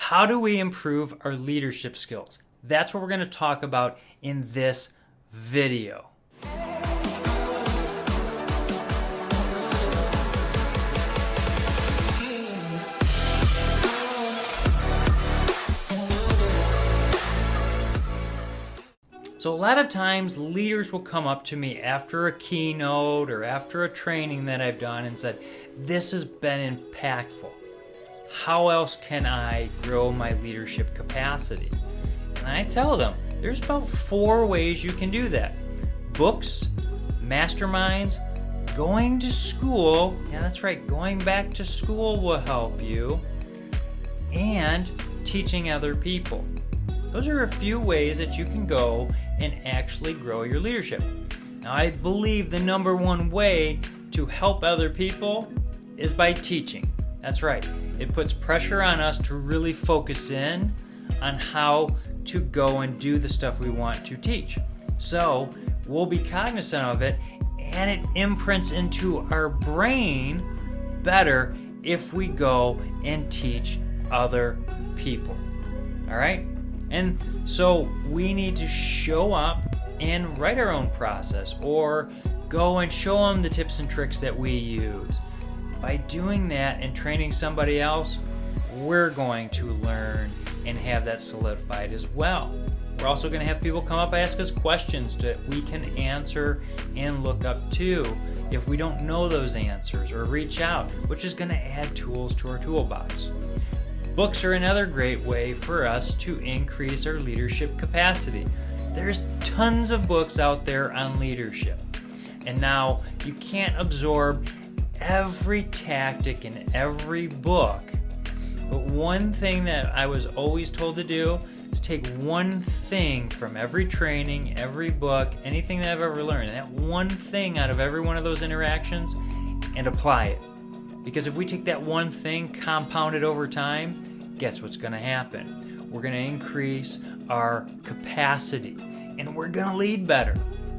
how do we improve our leadership skills? That's what we're going to talk about in this video. So a lot of times leaders will come up to me after a keynote or after a training that I've done and said, this has been impactful. How else can I grow my leadership capacity? And I tell them, there's about 4 ways you can do that. Books, masterminds, going to school, yeah, that's right, going back to school will help you, and teaching other people. Those are a few ways that you can go and actually grow your leadership. Now, I believe the number 1 way to help other people is by teaching. That's right. It puts pressure on us to really focus in on how to go and do the stuff we want to teach. So we'll be cognizant of it, and it imprints into our brain better if we go and teach other people. All right? And so we need to show up and write our own process or go and show them the tips and tricks that we use. By doing that and training somebody else, we're going to learn and have that solidified as well. We're also going to have people come up and ask us questions that we can answer and look up to if we don't know those answers, or reach out, which is going to add tools to our toolbox. Books are another great way for us to increase our leadership capacity. There's tons of books out there on leadership. And now you can't absorb every tactic in every book. But one thing that I was always told to do is take one thing from every training, every book, anything that I've ever learned, that one thing out of every one of those interactions, and apply it. Because if we take that one thing, compound it over time, guess what's going to happen? We're going to increase our capacity, and we're going to lead better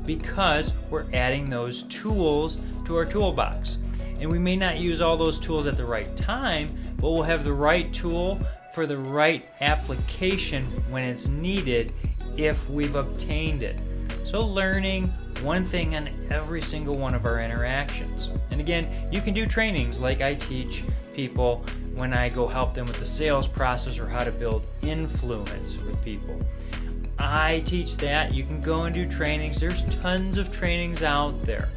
because we're adding those tools to our toolbox. And we may not use all those tools at the right time, but we'll have the right tool for the right application when it's needed if we've obtained it. So learning one thing on every single one of our interactions. And again, you can do trainings like I teach people when I go help them with the sales process or how to build influence with people. I teach that. You can go and do trainings. There's tons of trainings out there.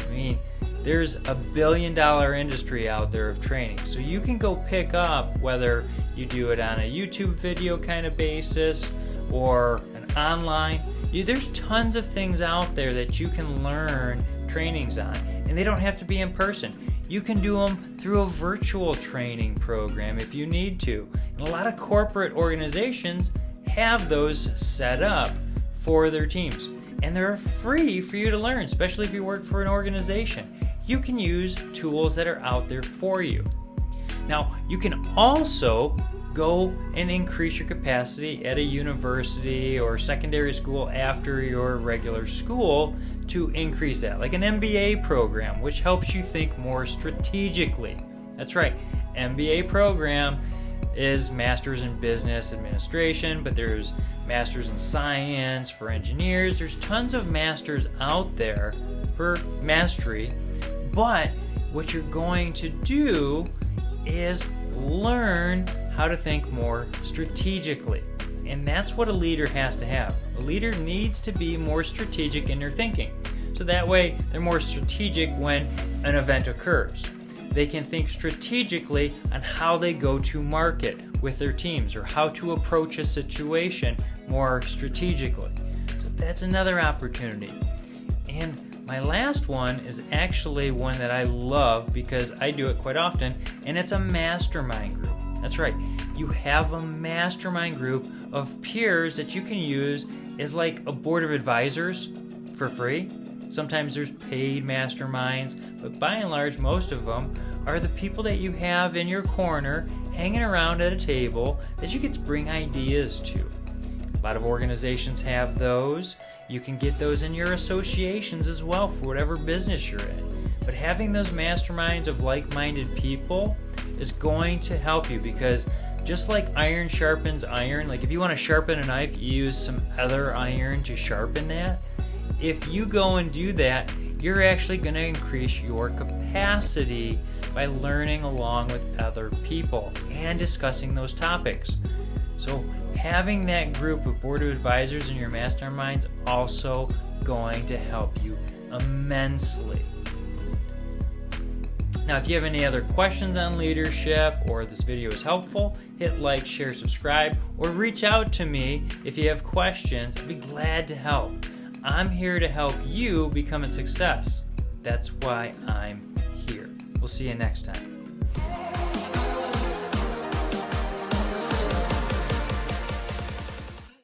I mean, there's $1 billion industry out there of training. So you can go pick up whether you do it on a YouTube video kind of basis or an online. There's tons of things out there that you can learn trainings on. And they don't have to be in person. You can do them through a virtual training program if you need to. And a lot of corporate organizations have those set up for their teams. And they're free for you to learn, especially if you work for an organization. You can use tools that are out there for you. Now, you can also go and increase your capacity at a university or secondary school after your regular school to increase that, like an MBA program, which helps you think more strategically. That's right, MBA program is Masters in Business Administration, but there's Masters in Science for engineers. There's tons of masters out there for mastery, but what you're going to do is learn how to think more strategically. And that's what a leader has to have. A leader needs to be more strategic in their thinking. So that way, they're more strategic when an event occurs. They can think strategically on how they go to market with their teams or how to approach a situation more strategically. So that's another opportunity. And my last one is actually one that I love because I do it quite often, and it's a mastermind group. That's right. You have a mastermind group of peers that you can use as like a board of advisors for free. Sometimes there's paid masterminds, but by and large, most of them are the people that you have in your corner hanging around at a table that you get to bring ideas to. A lot of organizations have those. You can get those in your associations as well for whatever business you're in. But having those masterminds of like-minded people is going to help you because Just like iron sharpens iron, like if you want to sharpen a knife, you use some other iron to sharpen that. If you go and do that, you're actually going to increase your capacity by learning along with other people and discussing those topics. So having that group of board of advisors in your masterminds also going to help you immensely. Now, if you have any other questions on leadership or this video is helpful, hit like, share, subscribe, or reach out to me if you have questions. I'd be glad to help. I'm here to help you become a success. That's why I'm here. We'll see you next time.